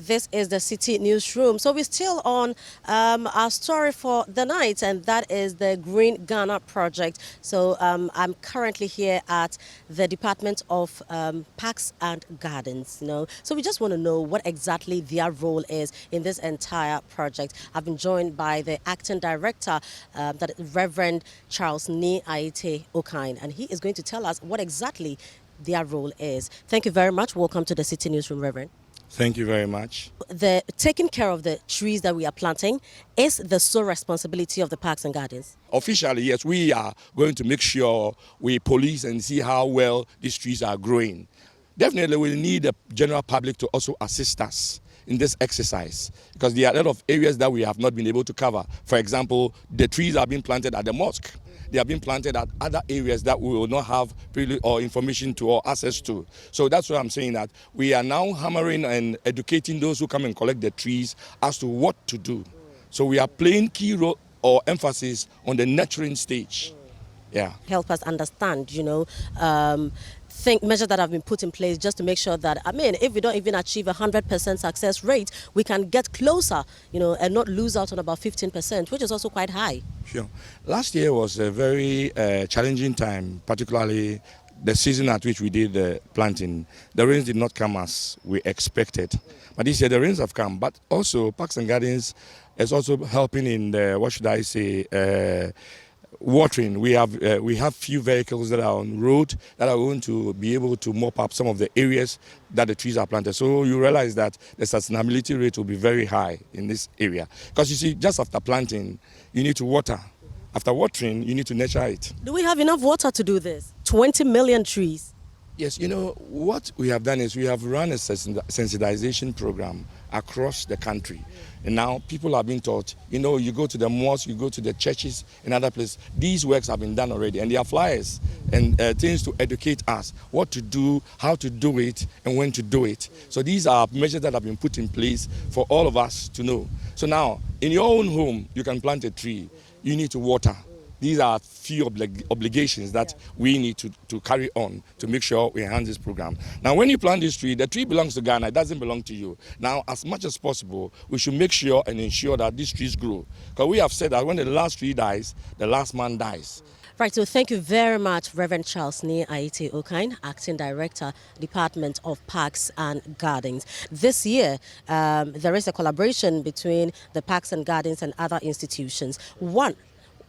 This is the Citi Newsroom. So we're still on our story for the night, and that is the Green Ghana project. So I'm currently here at the Department of Parks and Gardens. So we just want to know what exactly their role is in this entire project. I've been joined by the acting director, that is Reverend Charles Ni Aite Okine, and he is going to tell us what exactly their role is. Thank you very much. Welcome to the Citi Newsroom, Reverend. Thank you very much. The taking care of the trees that we are planting is the sole responsibility of the Parks and Gardens. Officially, yes, we are going to make sure we police and see how well these trees are growing. Definitely, we'll need the general public to also assist us in this exercise, because there are a lot of areas that we have not been able to cover. For example, the trees are being planted at the mosque. They have been planted at other areas that we will not have privilege or information to or access to. So that's why I'm saying that we are now hammering and educating those who come and collect the trees as to what to do. So we are playing key role or emphasis on the nurturing stage. Yeah. Help us understand, measures that have been put in place just to make sure that, if we don't even achieve 100% success rate, we can get closer, and not lose out on about 15%, which is also quite high. Sure. Last year was a very challenging time, particularly the season at which we did the planting. The rains did not come as we expected. But this year the rains have come. But also Parks and Gardens is also helping in the, watering. We have few vehicles that are on road that are going to be able to mop up some of the areas that the trees are planted. So you realize that the sustainability rate will be very high in this area. Because you see, just after planting, you need to water. After watering, you need to nurture it. Do we have enough water to do this? 20 million trees. Yes, what we have done is we have run a sensitization program across the country. And now people are being taught, you go to the mosques, you go to the churches and other places. These works have been done already, and there are flyers and things to educate us what to do, how to do it, and when to do it. So these are measures that have been put in place for all of us to know. So now, in your own home, you can plant a tree. You need to water. These are few obligations that we need to carry on to make sure we enhance this program. Now, when you plant this tree, the tree belongs to Ghana. It doesn't belong to you. Now, as much as possible, we should make sure and ensure that these trees grow. Because we have said that when the last tree dies, the last man dies. Right, so thank you very much, Reverend Charles Ni Aite Okine, Acting Director, Department of Parks and Gardens. This year, there is a collaboration between the Parks and Gardens and other institutions. One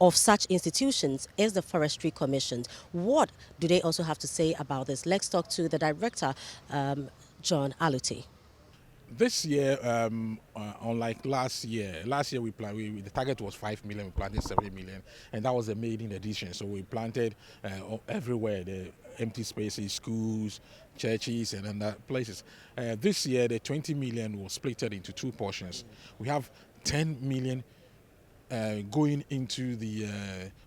of such institutions is the Forestry Commission. What do they also have to say about this? Let's talk to the director, John Alute. This year, unlike last year we planted, the target was 5 million, we planted 7 million, and that was the maiden edition. So we planted everywhere, the empty spaces, schools, churches, and other places. This year, the 20 million was split into two portions. We have 10 million going into the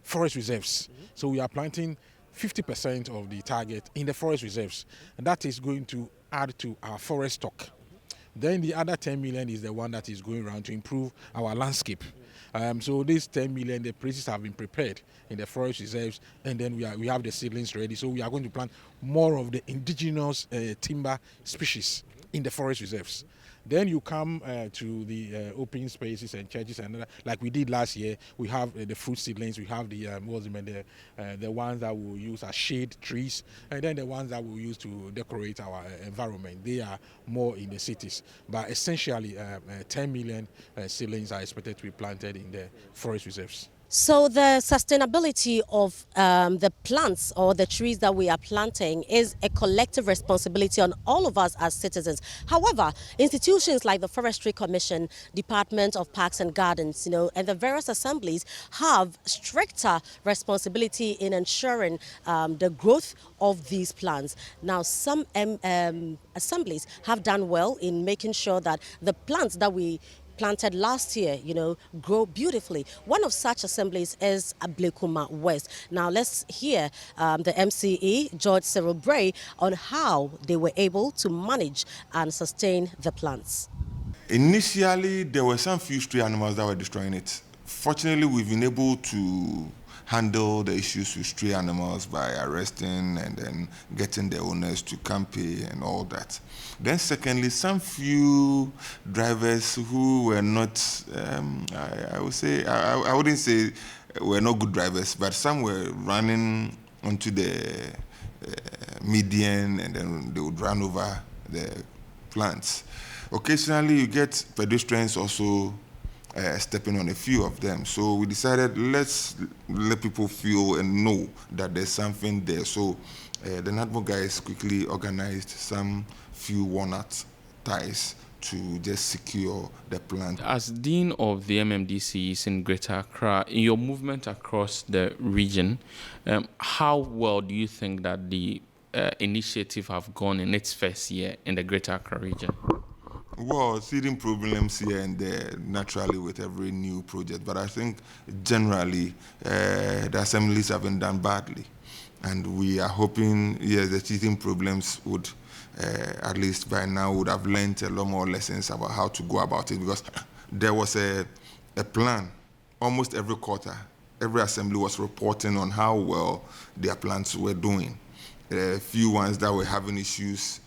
forest reserves. So we are planting 50% of the target in the forest reserves, and that is going to add to our forest stock. Then the other 10 million is the one that is going around to improve our landscape. So this 10 million, the places have been prepared in the forest reserves, and then we have the seedlings ready. So we are going to plant more of the indigenous timber species in the forest reserves. Then you come to the open spaces and churches, and like we did last year, we have the fruit seedlings, we have the ones that we'll use as shade trees, and then the ones that we'll use to decorate our environment. They are more in the cities, but essentially 10 million seedlings are expected to be planted in the forest reserves. So the sustainability of the plants or the trees that we are planting is a collective responsibility on all of us as citizens. However, institutions like the Forestry Commission, Department of Parks and Gardens, and the various assemblies have stricter responsibility in ensuring the growth of these plants. Now, some assemblies have done well in making sure that the plants that we planted last year, grow beautifully. One of such assemblies is Ablekuma West. Now let's hear the MCE, George Cyril Bray, on how they were able to manage and sustain the plants. Initially, there were some few stray animals that were destroying it. Fortunately, we've been able to handle the issues with stray animals by arresting and then getting the owners to come pay and all that. Then secondly, some few drivers who were not, I would say, I wouldn't say were not good drivers, but some were running onto the median and then they would run over the plants. Occasionally you get pedestrians also stepping on a few of them. So we decided let's let people feel and know that there's something there. So the NADMO guys quickly organized some few walnut ties to just secure the plant. As Dean of the MMDCs in Greater Accra, in your movement across the region, how well do you think that the initiative have gone in its first year in the Greater Accra region? Well, seeding problems here and there naturally with every new project, but I think generally the assemblies haven't done badly. And we are hoping, yes, the teething problems would, at least by now, would have learned a lot more lessons about how to go about it, because there was a plan almost every quarter. Every assembly was reporting on how well their plants were doing. A few ones that were having issues,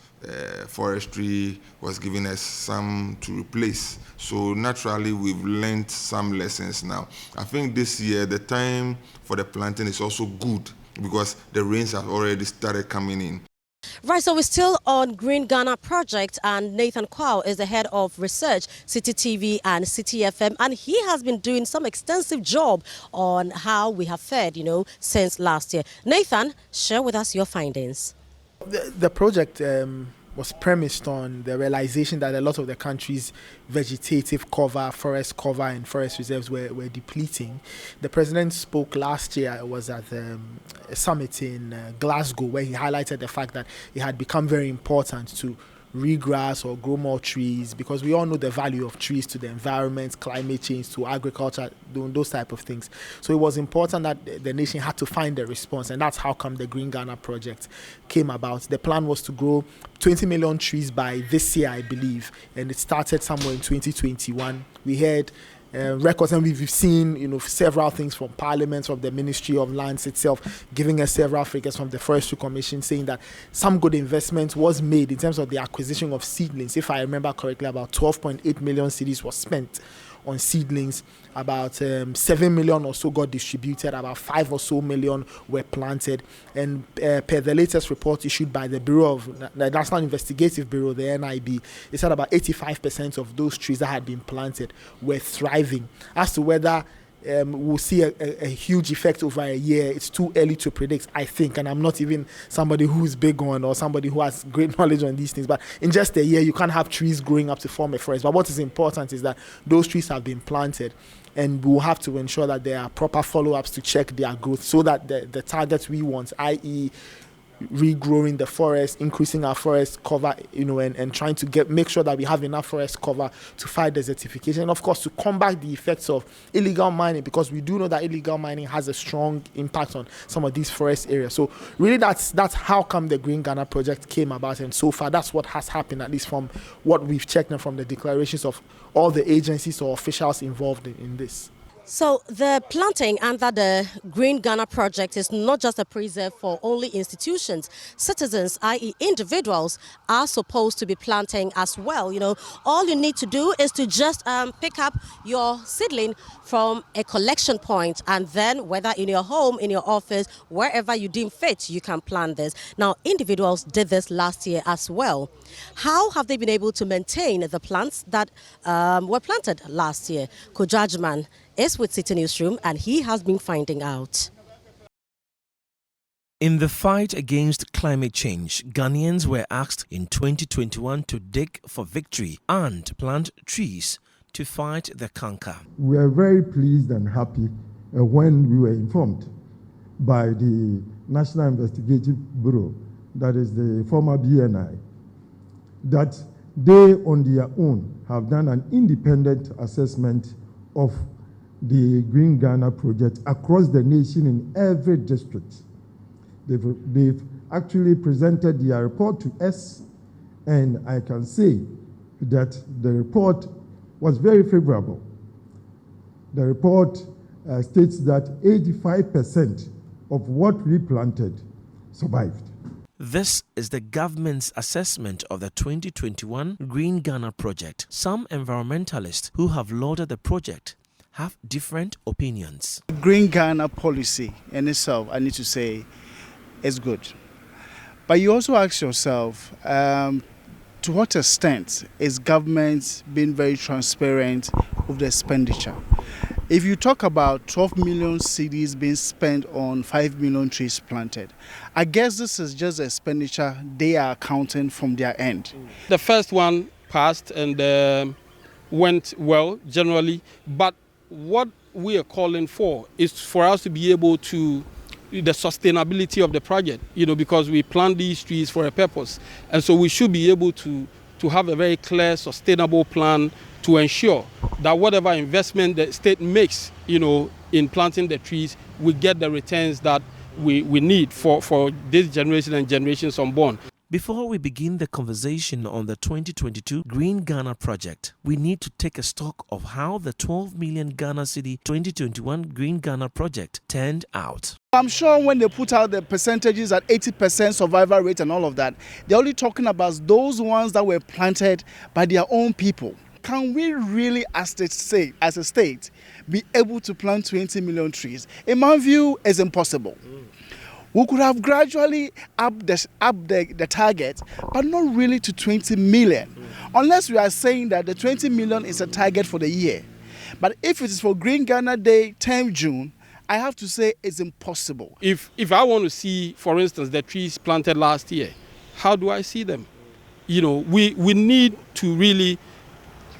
Forestry was giving us some to replace. So naturally, we've learned some lessons now. I think this year, the time for the planting is also good because the rains have already started coming in. Right, so we're still on Green Ghana project, and Nathan Kwao is the head of research, Citi TV and Citi FM, and he has been doing some extensive job on how we have fared, since last year. Nathan, share with us your findings. The project was premised on the realization that a lot of the country's vegetative cover, forest cover and forest reserves were depleting. The president spoke last year, it was at a summit in Glasgow, where he highlighted the fact that it had become very important to regrass or grow more trees, because we all know the value of trees to the environment, climate change, to agriculture, doing those type of things. So it was important that the nation had to find a response, and that's how come the Green Ghana project came about. The plan was to grow 20 million trees by this year, I believe, and it started somewhere in 2021. We had records, and we've seen several things from Parliament, from the Ministry of Lands itself, giving us several figures from the Forestry Commission saying that some good investment was made in terms of the acquisition of seedlings. If I remember correctly, about 12.8 million cedis was spent on seedlings, about 7 million or so got distributed, about 5 or so million were planted, and per the latest report issued by the the National Investigative Bureau, the NIB, it said about 85% of those trees that had been planted were thriving. As to whether we'll see a huge effect over a year, it's too early to predict, I think, and I'm not even somebody who's big on or somebody who has great knowledge on these things, but in just a year you can't have trees growing up to form a forest. But what is important is that those trees have been planted, and we'll have to ensure that there are proper follow-ups to check their growth, so that the targets we want, i.e. regrowing the forest, increasing our forest cover, and trying to make sure that we have enough forest cover to fight desertification, and of course to combat the effects of illegal mining, because we do know that illegal mining has a strong impact on some of these forest areas. So really that's how come the Green Ghana project came about, and so far that's what has happened, at least from what we've checked and from the declarations of all the agencies or officials involved in this. So the planting under the Green Ghana project is not just a preserve for only institutions. Citizens, i.e. individuals, are supposed to be planting as well. All you need to do is to just pick up your seedling from a collection point, and then whether in your home, in your office, wherever you deem fit, you can plant this. Now, individuals did this last year as well. How have they been able to maintain the plants that were planted last year? Kojajman is with Citi Newsroom, and he has been finding out. In the fight against climate change, Ghanaians were asked in 2021 to dig for victory and plant trees to fight the canker. We are very pleased and happy when we were informed by the National Investigative Bureau, that is the former BNI, that they on their own have done an independent assessment of the Green Ghana project across the nation in every district. They've actually presented their report to us, and I can say that the report was very favorable. The report states that 85% of what we planted survived. This is the government's assessment of the 2021 Green Ghana project. Some environmentalists who have lauded the project have different opinions. Green Ghana policy in itself, I need to say, is good. But you also ask yourself, to what extent is government being very transparent with the expenditure? If you talk about 12 million cedis being spent on 5 million trees planted, I guess this is just the expenditure they are accounting from their end. The first one passed and went well generally, but what we are calling for is for us to be able to the sustainability of the project, because we plant these trees for a purpose. And so we should be able to have a very clear, sustainable plan to ensure that whatever investment the state makes, in planting the trees, we get the returns that we need for this generation and generations unborn. Before we begin the conversation on the 2022 Green Ghana project, we need to take a stock of how the 12 million Ghana Cedi 2021 Green Ghana project turned out. I'm sure when they put out the percentages at 80% survival rate and all of that, they're only talking about those ones that were planted by their own people. Can we really, as a state, be able to plant 20 million trees? In my view, it's impossible. We could have gradually upped the target, but not really to 20 million. Unless we are saying that the 20 million is a target for the year. But if it is for Green Ghana Day, 10th June, I have to say it's impossible. If I want to see, for instance, the trees planted last year, how do I see them? We need to really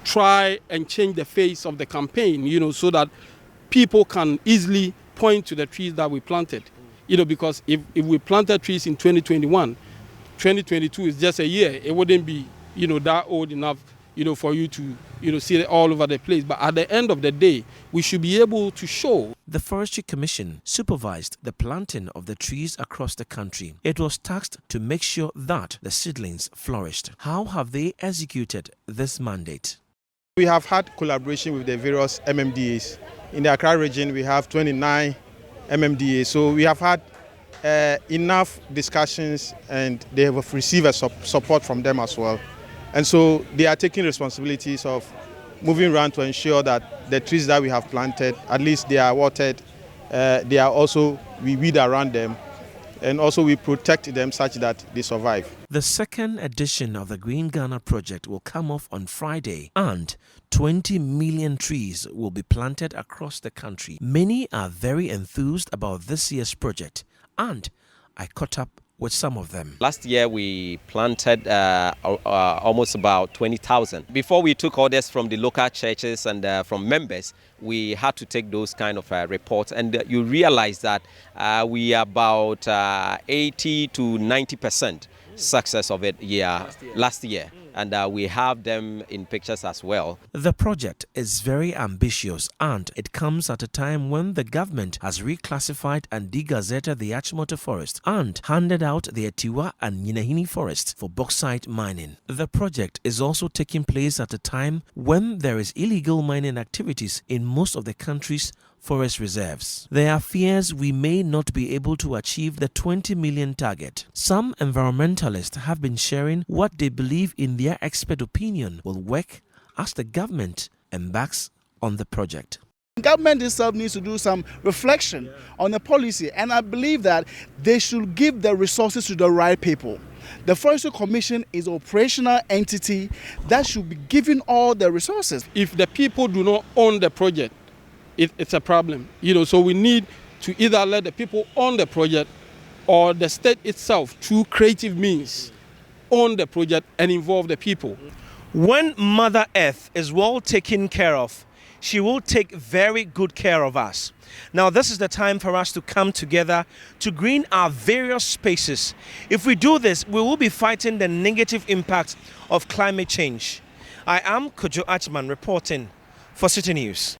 try and change the face of the campaign, so that people can easily point to the trees that we planted. Because if we planted trees in 2021, 2022 is just a year. It wouldn't be, that old enough, for you to, see it all over the place. But at the end of the day, we should be able to show. The Forestry Commission supervised the planting of the trees across the country. It was tasked to make sure that the seedlings flourished. How have they executed this mandate? We have had collaboration with the various MMDAs. In the Accra region, we have 29 MMDA. So we have had enough discussions and they have received support from them as well. And so they are taking responsibilities of moving around to ensure that the trees that we have planted, at least they are watered, we weed around them, and also we protect them such that they survive. The second edition of the Green Ghana project will come off on Friday, and 20 million trees will be planted across the country. Many are very enthused about this year's project, and I caught up with some of them. Last year we planted almost about 20,000. Before we took orders from the local churches and from members, we had to take those kind of reports, and you realize that we are about 80 to 90% success of it last year. And we have them in pictures as well. The project is very ambitious, and it comes at a time when the government has reclassified and degazetted the Achimota forest and handed out the Etiwa and Nyinahini forests for bauxite mining. The project is also taking place at a time when there is illegal mining activities in most of the country's forest reserves. There are fears we may not be able to achieve the 20 million target. Some environmentalists have been sharing what they believe in their expert opinion will work as the government embarks on the project. The government itself needs to do some reflection on the policy, and I believe that they should give the resources to the right people. The Forestry Commission is an operational entity that should be given all the resources. If the people do not own the project, it's a problem. So we need to either let the people own the project or the state itself, through creative means, own the project and involve the people. When Mother Earth is well taken care of, she will take very good care of us. Now, this is the time for us to come together to green our various spaces. If we do this, we will be fighting the negative impact of climate change. I am Kojo Achman reporting for Citi News.